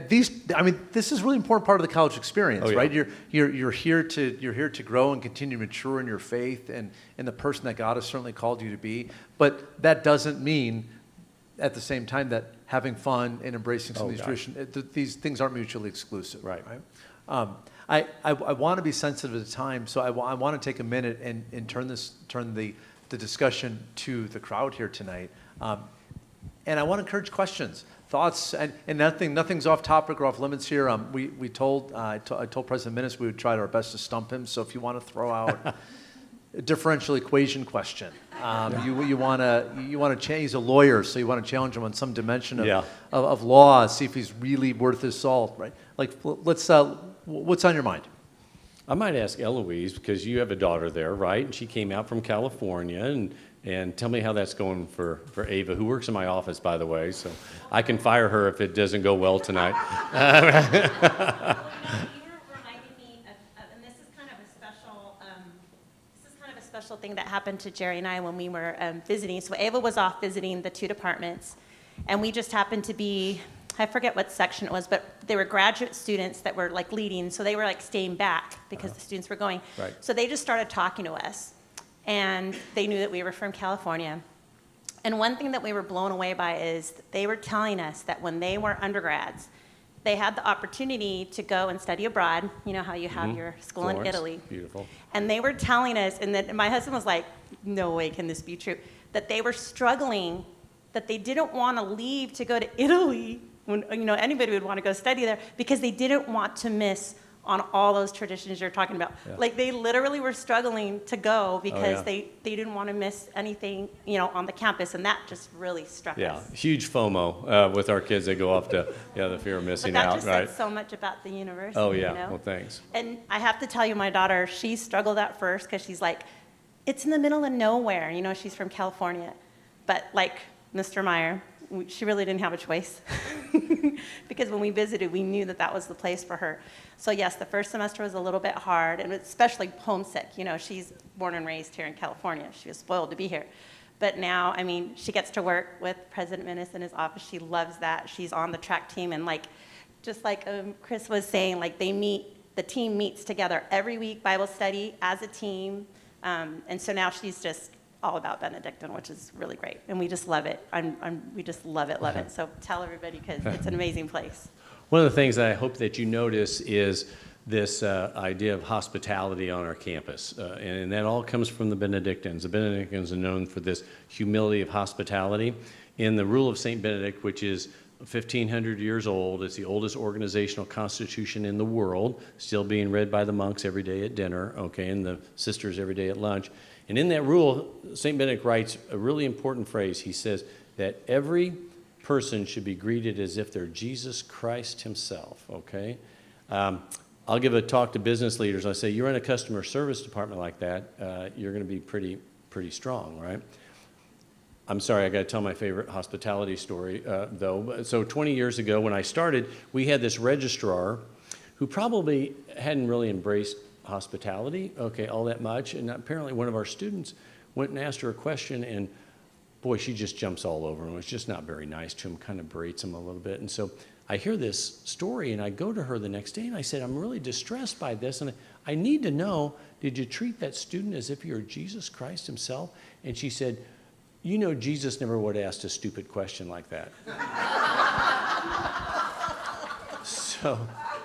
this is a really important part of the college experience, oh, yeah. right? You're here to grow and continue to mature in your faith and in the person that God has certainly called you to be. But that doesn't mean at the same time that having fun and embracing some of these traditions, these things aren't mutually exclusive. Right. I want to be sensitive to time, so I want to take a minute and turn the discussion to the crowd here tonight. And I want to encourage questions, thoughts, and nothing's off topic or off limits here. I told President Menace we would try our best to stump him. So if you want to throw out a differential equation question, you want to change. He's a lawyer, so you want to challenge him on some dimension of law, see if he's really worth his salt, right? Like, what's on your mind? I might ask Eloise, because you have a daughter there, right? And she came out from California, and tell me how that's going for Ava, who works in my office, by the way, so I can fire her if it doesn't go well tonight. You reminded me of, and this is kind of a special thing that happened to Jerry and I when we were visiting. So Ava was off visiting the two departments, and we just happened to be, I forget what section it was, but they were graduate students that were like leading, so they were like staying back because the students were going. Right. So they just started talking to us, and they knew that we were from California. And one thing that we were blown away by is that they were telling us that when they were undergrads, they had the opportunity to go and study abroad. You know how you have your school Florence. in Italy. Beautiful. And they were telling us, and then my husband was like, no way can this be true, that they were struggling, that they didn't want to leave to go to Italy when anybody would want to go study there because they didn't want to miss on all those traditions you're talking about. Yeah. Like they literally were struggling to go because yeah. they didn't want to miss anything, on the campus, and that just really struck Yeah, us. huge FOMO with our kids that go off to the fear of But missing that out, just right? said so much about the university. Oh yeah, well thanks. And I have to tell you, my daughter, she struggled at first because she's like, it's in the middle of nowhere. She's from California. But like Mr. Meyer, she really didn't have a choice because when we visited, we knew that was the place for her. So yes, the first semester was a little bit hard, and especially homesick. She's born and raised here in California. She was spoiled to be here. But now, she gets to work with President Menace in his office. She loves that. She's on the track team, and just like Chris was saying, the team meets together every week, Bible study as a team. And so now she's just all about Benedictine, which is really great, and we just love it. We just love it. So tell everybody because it's an amazing place. One of the things that I hope that you notice is this idea of hospitality on our campus. And that all comes from the Benedictines. The Benedictines are known for this humility of hospitality. In the Rule of St. Benedict, which is 1,500 years old, it's the oldest organizational constitution in the world, still being read by the monks every day at dinner, okay, and the sisters every day at lunch. And in that rule, St. Benedict writes a really important phrase. He says that every person should be greeted as if they're Jesus Christ himself, okay? I'll give a talk to business leaders. I say, you run a customer service department like that, you're going to be pretty strong, right? I'm sorry, I got to tell my favorite hospitality story, though. So 20 years ago when I started, we had this registrar who probably hadn't really embraced hospitality, okay, all that much. And apparently one of our students went and asked her a question, and boy, she just jumps all over him. It's just not very nice to him, kind of berates him a little bit. And so I hear this story, and I go to her the next day, and I said, I'm really distressed by this, and I need to know, did you treat that student as if you're Jesus Christ himself? And she said, you know, Jesus never would have asked a stupid question like that.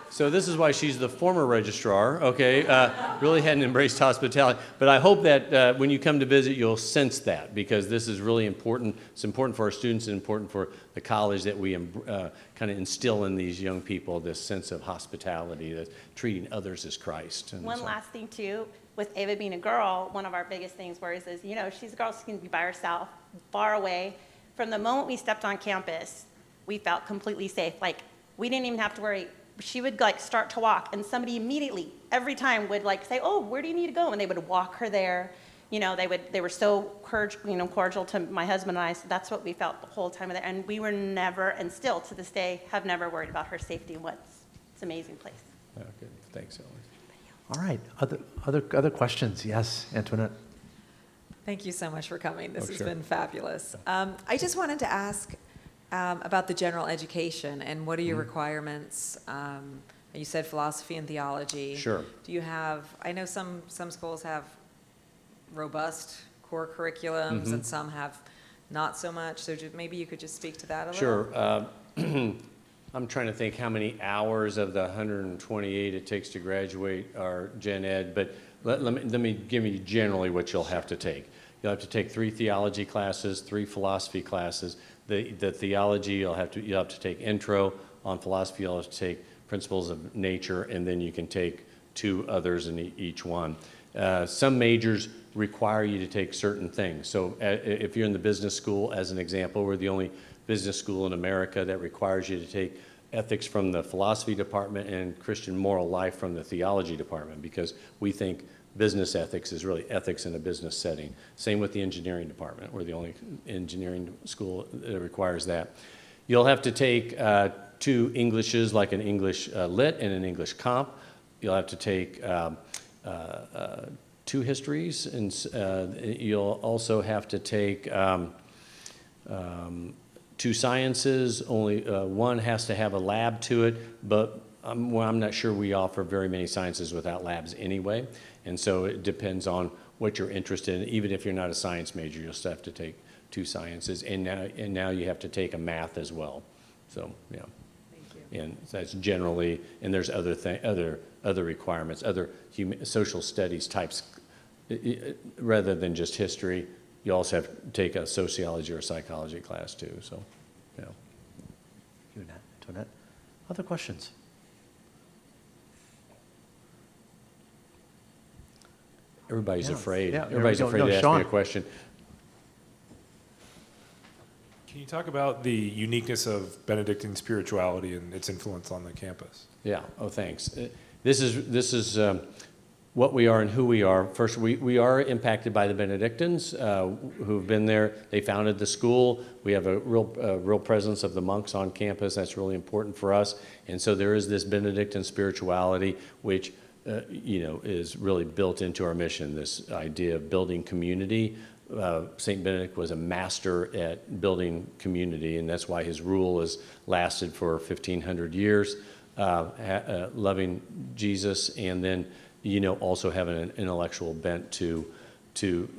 So this is why she's the former registrar, okay? Really hadn't embraced hospitality. But I hope that when you come to visit, you'll sense that, because this is really important. It's important for our students and important for the college that we kind of instill in these young people this sense of hospitality, that treating others as Christ. And One last thing, too. With Ava being a girl, one of our biggest things worries is, you know, she's a girl, she can be by herself, far away. From the moment we stepped on campus, we felt completely safe. Like, we didn't even have to worry. She would, like, start to walk, and somebody immediately, every time, would, like, say, oh, where do you need to go? And they would walk her there. You know, they were so cordial to my husband and I, so that's what we felt the whole time there. And we were never, and still to this day, have never worried about her safety once. It's an amazing place. Okay, thanks, Ellen. All right. Other questions? Yes, Antoinette. Thank you so much for coming. This has sure. been fabulous. I just wanted to ask about the general education and what are your requirements? You said philosophy and theology. Sure. Do you have, I know some schools have robust core curriculums and some have not so much. So maybe you could just speak to that a little. Sure. I'm trying to think how many hours of the 128 it takes to graduate are gen ed, but let me give you generally what you'll have to take. You'll have to take 3 theology classes, 3 philosophy classes. The theology, you'll have to take intro. On philosophy, you'll have to take principles of nature, and then you can take 2 others in each one. Some majors require you to take certain things. So if you're in the business school, as an example, we're the only business school in America that requires you to take ethics from the philosophy department and Christian moral life from the theology department, because we think business ethics is really ethics in a business setting. Same with the engineering department. We're the only engineering school that requires that. You'll have to take 2 Englishes, like an English Lit and an English Comp. You'll have to take 2 histories, and you'll also have to take 2 sciences. Only one has to have a lab to it, but I'm not sure we offer very many sciences without labs anyway. And so it depends on what you're interested in. Even if you're not a science major, you'll still have to take 2 sciences. And now you have to take a math as well. So, yeah. Thank you. And that's generally, and there's other requirements, other social studies types, rather than just history. You also have to take a sociology or psychology class too. So, yeah. You, Antoinette. Other questions? Everybody's Yeah. afraid. Yeah, Everybody's there we go. afraid No, to ask Sean. me a question. Can you talk about the uniqueness of Benedictine spirituality and its influence on the campus? Yeah. Oh, thanks. This is what we are and who we are. First, we are impacted by the Benedictines who've been there. They founded the school. We have a real presence of the monks on campus. That's really important for us. And so there is this Benedictine spirituality, which is really built into our mission. This idea of building community. St. Benedict was a master at building community, and that's why his rule has lasted for 1,500 years, loving Jesus, and then also having an intellectual bent to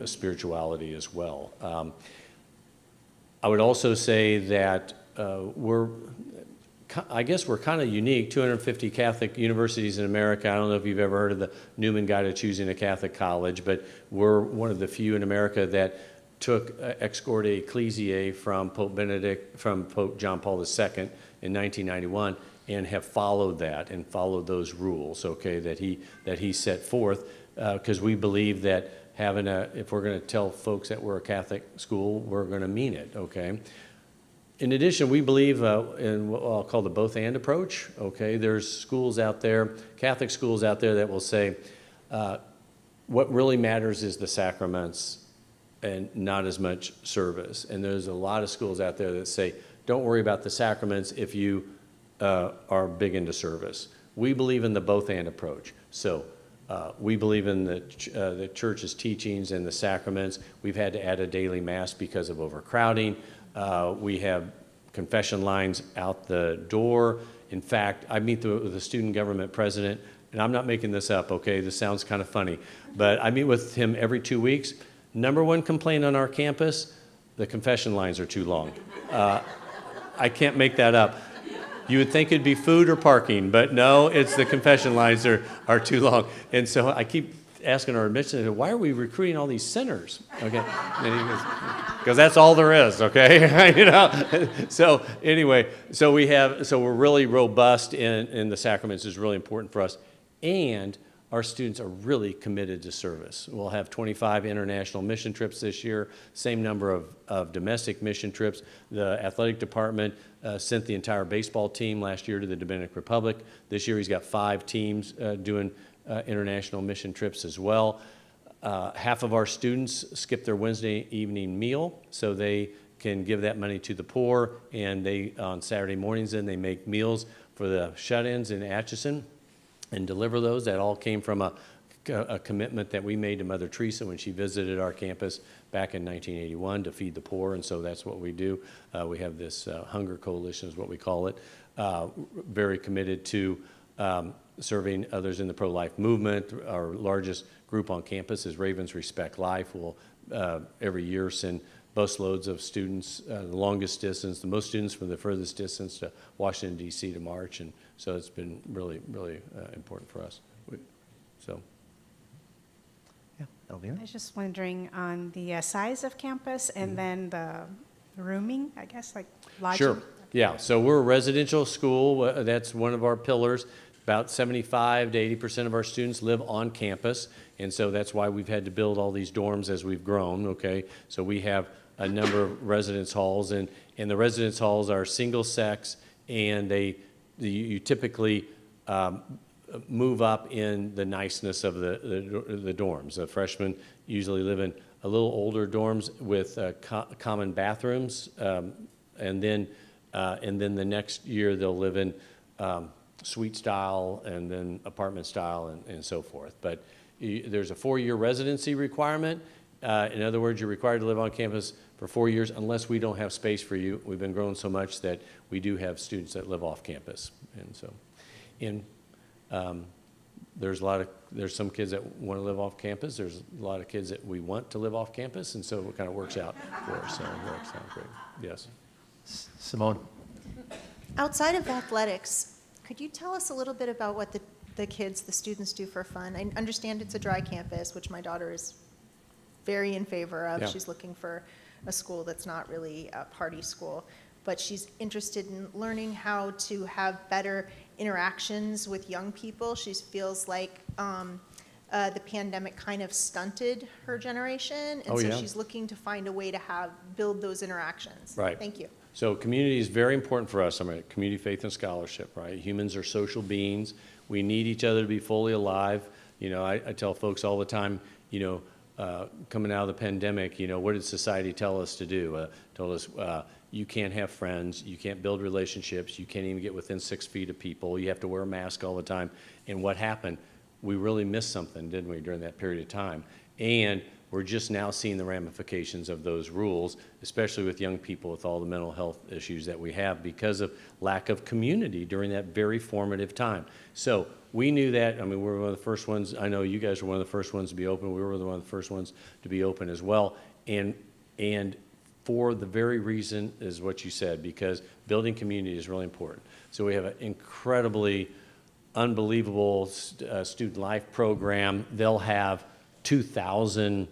spirituality as well. I would also say that I guess we're kind of unique, 250 Catholic universities in America. I don't know if you've ever heard of the Newman Guide to Choosing a Catholic College, but we're one of the few in America that took Ex Corde Ecclesiae from Pope John Paul II in 1991 and have followed that and followed those rules, okay, that he set forth, because we believe that if we're going to tell folks that we're a Catholic school, we're going to mean it, okay? In addition, we believe in what I'll call the both and approach, okay? There's schools out there, Catholic schools out there that will say, what really matters is the sacraments and not as much service. And there's a lot of schools out there that say, don't worry about the sacraments if you are big into service. We believe in the both and approach. So we believe in the church's teachings and the sacraments. We've had to add a daily mass because of overcrowding. We have confession lines out the door. In fact, I meet with the student government president, and I'm not making this up, okay? This sounds kind of funny, but I meet with him every 2 weeks. Number one complaint on our campus, the confession lines are too long. I can't make that up. You would think it'd be food or parking, but no, it's the confession lines are too long. And so I keep asking our admissions, why are we recruiting all these sinners? Okay, and he goes, because that's all there is, okay? You know. So anyway, so we're really robust in the sacraments is really important for us, and our students are really committed to service. We'll have 25 international mission trips this year, same number of domestic mission trips. The athletic department sent the entire baseball team last year to the Dominican Republic. This year he's got 5 teams doing international mission trips as well. Half of our students skip their Wednesday evening meal, so they can give that money to the poor, and they, on Saturday mornings, then they make meals for the shut-ins in Atchison and deliver those. That all came from a commitment that we made to Mother Teresa when she visited our campus back in 1981 to feed the poor, and so that's what we do. We have this hunger coalition is what we call it, very committed to serving others in the pro-life movement. Our largest group on campus is Ravens Respect Life. We'll every year send busloads of students, the longest distance, the most students from the furthest distance to Washington, D.C. to march, and so it's been really, really important for us. So. Yeah, Elvira? I was just wondering on the size of campus and then the rooming, I guess, like lodging. Sure. Yeah. So we're a residential school. That's one of our pillars. About 75 to 80% of our students live on campus, and so that's why we've had to build all these dorms as we've grown. Okay. So we have a number of residence halls, and the residence halls are single sex, and you typically move up in the niceness of the dorms. The freshmen usually live in a little older dorms with common bathrooms, and then the next year they'll live in suite style and then apartment style and so forth. But there's a 4-year residency requirement. In other words, you're required to live on campus for 4 years unless we don't have space for you. We've been growing so much that we do have students that live off campus. And so there's some kids that want to live off campus. There's a lot of kids that we want to live off campus, and so it kind of works out for us. So it works out great. Yes. Simone? Outside of athletics, could you tell us a little bit about what the students do for fun? I understand it's a dry campus, which my daughter is very in favor of. Yeah. She's looking for a school that's not really a party school, but she's interested in learning how to have better interactions with young people. She feels like the pandemic kind of stunted her generation, and so she's looking to find a way to build those interactions. Right. Thank you. So community is very important for us. I mean, community, faith, and scholarship, right? Humans are social beings. We need each other to be fully alive. You know, I tell folks all the time, you know, coming out of the pandemic, you know, what did society tell us to do? Told us you can't have friends, you can't build relationships, you can't even get within 6 feet of people, you have to wear a mask all the time. And what happened? We really missed something, didn't we, during that period of time? And we're just now seeing the ramifications of those rules, especially with young people with all the mental health issues that we have because of lack of community during that very formative time. So we knew that. I mean, we were one of the first ones. I know you guys were one of the first ones to be open. We were one of the first ones to be open as well. And for the very reason is what you said, because building community is really important. So we have an incredibly unbelievable student life program. They'll have 2,000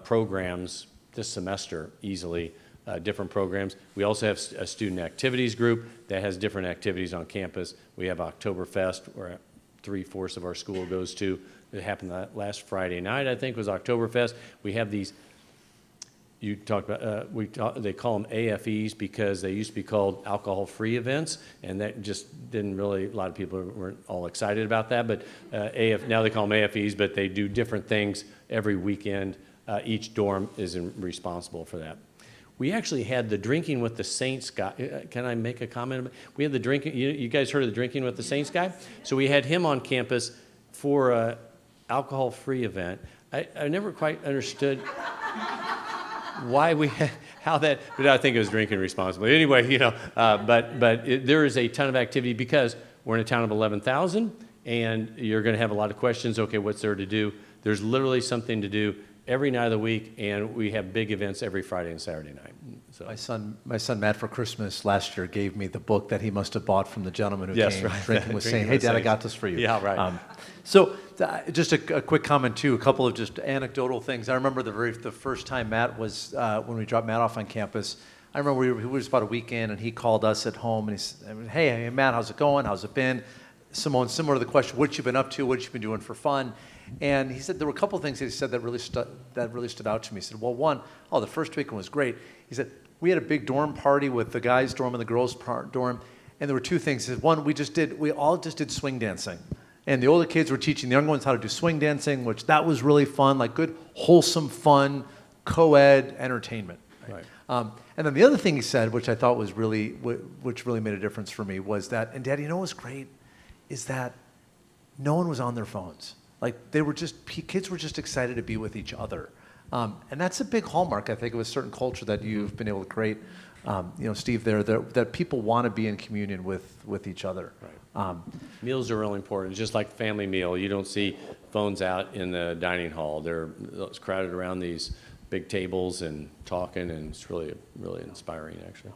programs this semester easily, different programs. We also have a student activities group that has different activities on campus. We have Oktoberfest, where 3/4 of our school goes to. It happened last Friday night, I think, was Oktoberfest. We have these, you talked about, they call them AFEs because they used to be called alcohol-free events, and that just didn't really, a lot of people weren't all excited about that, but now they call them AFEs, but they do different things every weekend. Each dorm is responsible for that. We actually had the Drinking with the Saints guy. Can I make a comment? We had the drinking, you guys heard of the Drinking with the Saints guy? So we had him on campus for an alcohol-free event. I never quite understood why we had, how that, but I think it was drinking responsibly. Anyway, there is a ton of activity because we're in a town of 11,000 and you're going to have a lot of questions. Okay, what's there to do? There's literally something to do every night of the week, and we have big events every Friday and Saturday night. So. My son Matt for Christmas last year gave me the book that he must have bought from the gentleman who Yes, came right. drinking with Drinking saying, "Hey, with Dad, I Saints." got this for you." Yeah, right. Just a quick comment too. A couple of just anecdotal things. I remember the first time Matt was when we dropped Matt off on campus. I remember we was about a weekend, and he called us at home, and he said, "Hey, Matt, how's it going? How's it been?" Simone, similar to the question, what you been up to? What you been doing for fun? And he said there were a couple of things that he said that really stood out to me. He said, well, one, the first weekend was great. He said, we had a big dorm party with the guys' dorm and the girls' dorm, and there were two things. He said, one, we all just did swing dancing. And the older kids were teaching the younger ones how to do swing dancing, which that was really fun, like good, wholesome, fun, co-ed entertainment. Right. And then the other thing he said, which I thought was which really made a difference for me, was that, and Dad, you know what's great, is that no one was on their phones. Like kids were just excited to be with each other. And that's a big hallmark, I think, of a certain culture that you've been able to create, Steve, that people want to be in communion with each other. Right. Meals are really important. Just like family meal, you don't see phones out in the dining hall. They're crowded around these big tables and talking, and it's really, really inspiring, actually.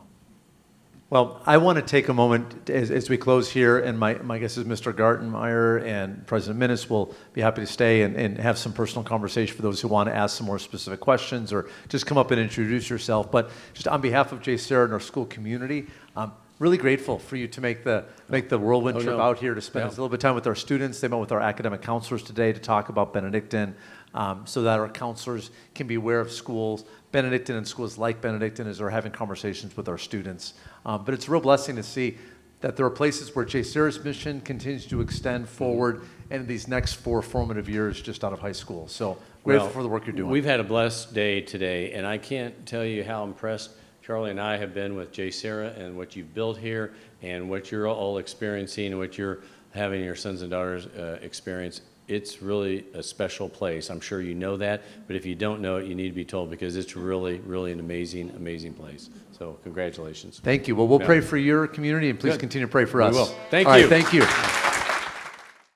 Well, I want to take a moment as we close here, and my guess is Mr. Gartenmeyer and President Minnis will be happy to stay and have some personal conversation for those who want to ask some more specific questions or just come up and introduce yourself. But just on behalf of JSerra and our school community, I'm really grateful for you to make the whirlwind trip out here to spend a little bit of time with our students. They met with our academic counselors today to talk about Benedictine, so that our counselors can be aware of schools, Benedictine and schools like Benedictine, as they're having conversations with our students. But it's a real blessing to see that there are places where JSerra's mission continues to extend forward in these next 4 formative years just out of high school. So grateful for the work you're doing. We've had a blessed day today, and I can't tell you how impressed Charlie and I have been with JSerra and what you've built here and what you're all experiencing and what you're having your sons and daughters experience. It's really a special place. I'm sure you know that, but if you don't know it, you need to be told because it's really, really an amazing, amazing place. So congratulations. Thank you. Well, we'll pray for your community, and please continue to pray for us. We will. Thank All you. right, thank you.